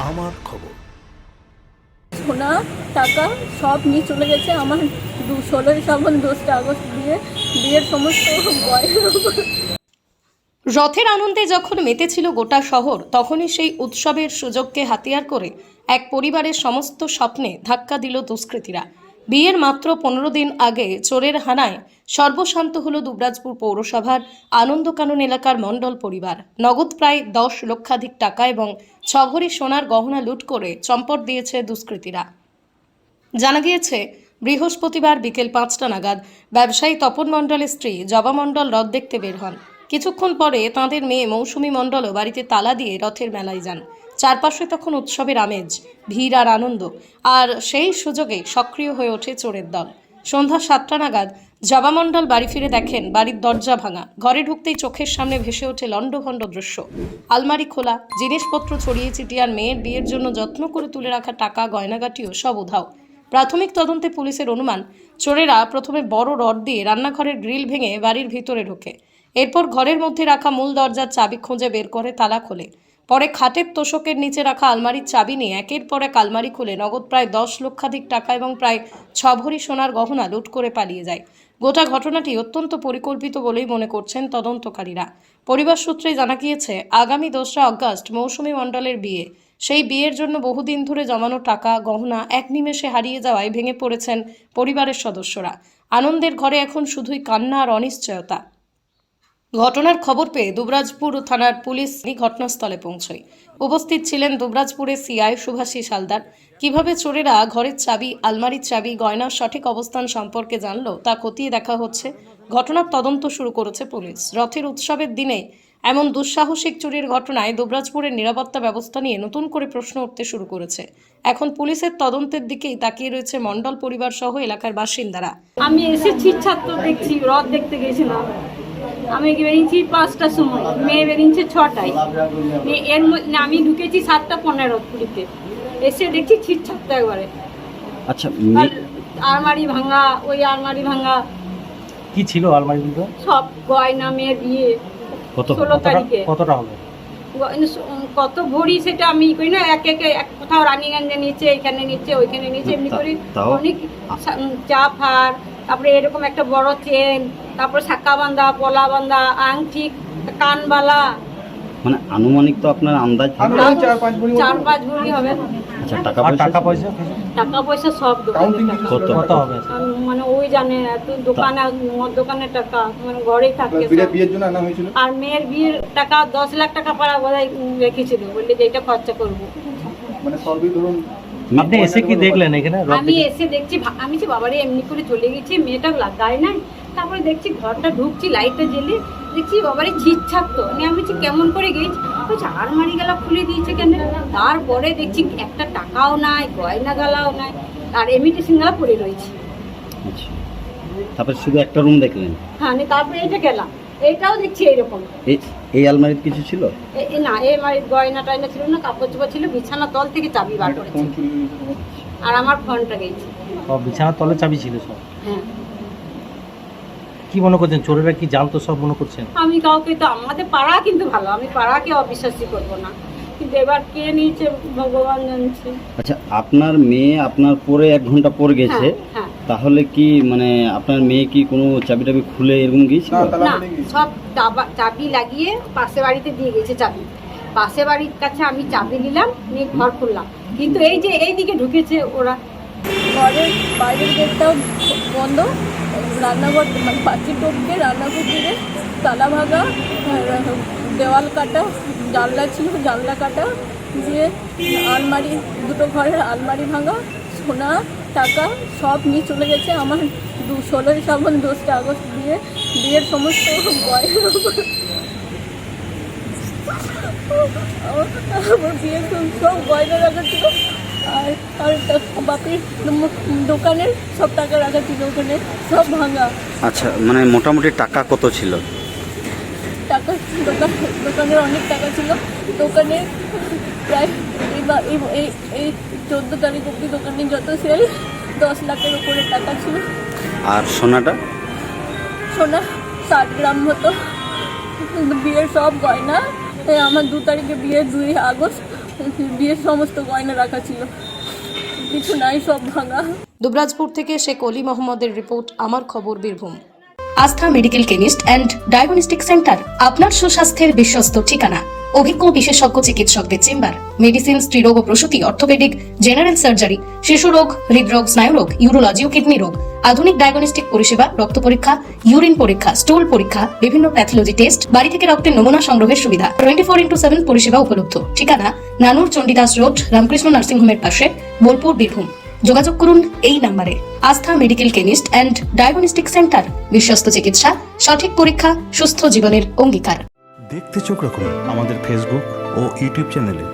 আমার খবর। সোনা টাকা সব নিয়ে চলে গেছে আমার 16ই শ্রাবণ 2 আগস্ট দিয়ে বিয়ের সমস্ত গয়না। রথের আনন্দে যখন মেতেছিল গোটা শহর, তখনই সেই উৎসবের সুযোগকে হাতিয়ার করে এক পরিবারের সমস্ত স্বপ্নে ধাক্কা দিল দুষ্কৃতীরা। বিয়ের মাত্র 15 দিন আগে চোরের হানায় সর্বশান্ত হল দুবরাজপুর পৌরসভার আনন্দকানন এলাকার মণ্ডল পরিবার। নগদ প্রায় 10 লক্ষাধিক টাকা এবং 6 ভরি সোনার গহনা লুট করে চম্পট দিয়েছে দুষ্কৃতীরা। জানা গিয়েছে, বৃহস্পতিবার বিকেল 5টা নাগাদ ব্যবসায়ী তপন মণ্ডলের স্ত্রী জবা মণ্ডল রথ দেখতে বের হন। কিছুক্ষণ পরে তাঁদের মেয়ে মৌসুমী মণ্ডলও বাড়িতে তালা দিয়ে রথের মেলায় যান। চারপাশে তখন উৎসবের আমেজ, ভিড় আর আনন্দ, আর সেই সুযোগে সক্রিয় হয়ে ওঠে চোরের দল। সন্ধ্যা 7টা নাগাদ জবা মণ্ডল বাড়ি ফিরে দেখেন বাড়ির দরজা ভাঙা। ঘরে ঢুকতেই চোখের সামনে ভেসে ওঠে লণ্ডভণ্ড দৃশ্য। আলমারি খোলা, জিনিসপত্র ছড়িয়ে ছিটিয়ে, আর মেয়ের বিয়ের জন্য যত্ন করে তুলে রাখা টাকা গয়নাগাটিও সব উধাও। প্রাথমিক তদন্তে পুলিশের অনুমান, চোরেরা প্রথমে বড় রড দিয়ে রান্নাঘরের গ্রিল ভেঙে বাড়ির ভিতরে ঢোকে। এরপর ঘরের মধ্যে রাখা মূল দরজার চাবি খুঁজে বের করে তালা খোলে। পরে খাটের তোষকের নিচে রাখা আলমারির চাবি নিয়ে একের পর এক আলমারি খুলে নগদ প্রায় 10 লক্ষাধিক টাকা এবং প্রায় 6 ভরি সোনার গহনা লুট করে পালিয়ে যায়। গোটা ঘটনাটি অত্যন্ত পরিকল্পিত বলেই মনে করছেন তদন্তকারীরা। পরিবার সূত্রে জানা গিয়েছে, আগামী 2রা আগস্ট মৌসুমী মণ্ডলের বিয়ে। সেই বিয়ের জন্য বহুদিন ধরে জমানো টাকা গহনা এক নিমেষে হারিয়ে যাওয়ায় ভেঙে পড়েছেন পরিবারের সদস্যরা। আনন্দের ঘরে এখন শুধুই কান্না আর অনিশ্চয়তা। ঘটনার খবর পেয়ে দুবরাজপুর থানার পুলিশ ঘটনাস্থলে পৌঁছয়। উপস্থিত ছিলেন দুবরাজপুরের সিআই সুভাষী হালদার। কিভাবে চোরেরা ঘরের চাবি, আলমারির চাবি, গয়নার সঠিক অবস্থান সম্পর্কে জানলো তা খতিয়ে দেখা হচ্ছে। ঘটনার তদন্ত শুরু করেছে পুলিশ। রথের উৎসবের দিনে এমন দুঃসাহসিক চুরির ঘটনায় দুবরাজপুরের নিরাপত্তা ব্যবস্থা নিয়ে নতুন করে প্রশ্ন উঠতে শুরু করেছে। এখন পুলিশের তদন্তের দিকেই তাকিয়ে রয়েছে মণ্ডল পরিবার সহ এলাকার বাসিন্দারা। আমি এসেছি ছাত্র দেখছি, রথ দেখতে গেছিলাম। আমি বেরিয়েছি 5টার সময়, মেয়ে বেরিয়েছে 6টায়। এর মধ্যে আমি ঢুকেছি 7টা 15 এসে দেখছি ছিটছাত্র একবারে। আচ্ছা, আলমারি ভাঙা, ওই আলমারি ভাঙা। কি ছিল আলমারির মধ্যে? সব গয়না, মেয়ের বিয়ে 16 তারিখে। কতটা হবে? কত ভরি সেটা আমি করি না, এক কোথাও রানীগঞ্জে নিচে, এখানে নিচে, ওইখানে নিচে, এমনি করে অনেক চাপ হার, তারপরে এরকম একটা বড় চেন, তারপরে শাঁকা বাঁধা, পলা বাঁধা, আংটি, কানবালা। মানে আনুমানিক তো আপনার আন্দাজ থাকে 4-5 ভরি হবে। আচ্ছা, টাকা পয়সা সব কত হবে? মানে ওই জানে, এত দোকানে, দোকানের টাকা মানে ঘরেই থাকে। বিয়ের জন্য আনা হয়েছিল। আর মেয়ের বিয়ের টাকা 10 লাখ টাকা পাড়া বোধহয় রেখেছিল, বললে যে এটা খরচা করবো। মানে সবই ধরুন। আপনি এসে কি দেখলেন এখানে? আমি এসে দেখছি, আমি যে বাবারে এমনি করে চলে গেছি, মেয়েটা লাগায় নাই। তারপরে দেখছি ঘরটা ঢুকছি, লাইটটা জ্বেলে দেখছি বাবারে ছিটছাত্র। আমি বলছি কেমন করে গেছি, বলছি আলমারি গেলা খুলে দিয়েছে কেন। তারপরে দেখছি একটা টাকাও নাই, গয়না গালাও নাই, আর ইমিটেশন গালা পড়ে রয়েছে। আচ্ছা, তারপর শুধু একটা রুম দেখলেন? হ্যাঁ, তারপরে এইটা গেলাম, এইটাও দেখছি এইরকম। এই আলমারিতে কিছু ছিল না? এই আলমারির গয়না টয়না ছিল না, কাপড় চোপড় ছিল। বিছানা তল থেকে চাবি বার করেছে, আর আমার ফোনটা গেছে। সব বিছানার তলে চাবি ছিল সব? হ্যাঁ। কি মনে করছেন, চোরেরা কি জানতো সব মনে করছেন? আমি কাউকে তো, আমাদের পাড়া কিন্তু ভালো, আমি পাড়াকে অবিশ্বাসই করবো না, কিন্তু এবার কে নিয়েছে ভগবান জানছে। আচ্ছা, আপনার মেয়ে আপনার পরে 1 ঘন্টা পর গেছে, হ্যাঁ। তাহলে কি মানে আপনার মেয়ে কি কোনো চাবি টাবি খুলে এরকম গিয়েছিল? না, সব চাবি লাগিয়ে পাশে বাড়িতে দিয়ে গেছে চাবি। পাশে বাড়ির কাছে আমি চাবি নিলাম, নিয়ে ঘর খুললাম, কিন্তু এই যে এইদিকে ঢুকেছে ওরা। ঘরের বাইরের গেটটাও বন্ধ, রান্নাঘর মানে পাঁচিল টপকে রান্নাঘর দিকে তালা ভাঙা, দেওয়াল কাটা, জানলা ছিল জানলা কাটা, দিয়ে আলমারি, 2টো ঘরের আলমারি ভাঙা, সোনা টাকা সব নিয়ে চলে গেছে আমার 16ই শ্রাবণ 2 আগস্ট দিয়ে বিয়ের সমস্ত গয়না। আমার বিয়ের সব গয়না রাখা ছিল, আর বাপির দোকানের সব টাকা রাখা ছিল, ওখানে সব ভাঙা। আচ্ছা, মানে মোটামুটি টাকা কত ছিল? টাকা দোকানের অনেক টাকা ছিল। দোকানে প্রায় এই 14 তারিখ অব্দি দোকানে যত সেল 10 লাখের উপরে টাকা ছিল। আর সোনাটা? সোনা 60 গ্রাম মতো। বিয়ের সব গয়না, আমার 2 তারিখে বিয়ে, 2 আগস্ট, বিয়ের সমস্ত গয়না রাখা ছিল, কিছু নাই, সব ভাঙা। দুবরাজপুর থেকে শেখ অলি মোহাম্মদের রিপোর্ট, আমার খবর বীরভূম। আস্থা medical chemist and diagnostic centre, আপনার সুস্বাস্থ্যের বিশ্বস্ত ঠিকানা। অভিজ্ঞ বিশেষজ্ঞ চিকিৎসকদের চেম্বার, মেডিসিন, স্ত্রীরোগ ও প্রসূতি, অর্থোপেডিক, জেনারেল সার্জারি, শিশু রোগ, হৃদরোগ, স্নায়ুরোগ, ইউরোলজি ও কিডনি রোগ, আধুনিক ডায়াগনস্টিক পরিষেবা, রক্ত পরীক্ষা, ইউরিন পরীক্ষা, স্টুল পরীক্ষা, বিভিন্ন প্যাথোলজি টেস্ট, বাড়ি থেকে রক্তের নমুনা সংগ্রহের সুবিধা, 24/7 পরিষেবা উপলব্ধ। ঠিকানা নানুর চণ্ডীদাস রোড, রামকৃষ্ণ নার্সিং হোমের পাশে, বোলপুর, বীরভূম। যোগাযোগ করুন এই নম্বরে। আস্থা medical chemist and diagnostic centre, বিশ্বস্ত চিকিৎসা, সঠিক পরীক্ষা, সুস্থ জীবনের অঙ্গীকার। দেখতে চোখ রাখুন আমাদের ফেসবুক ও ইউটিউব চ্যানেলে।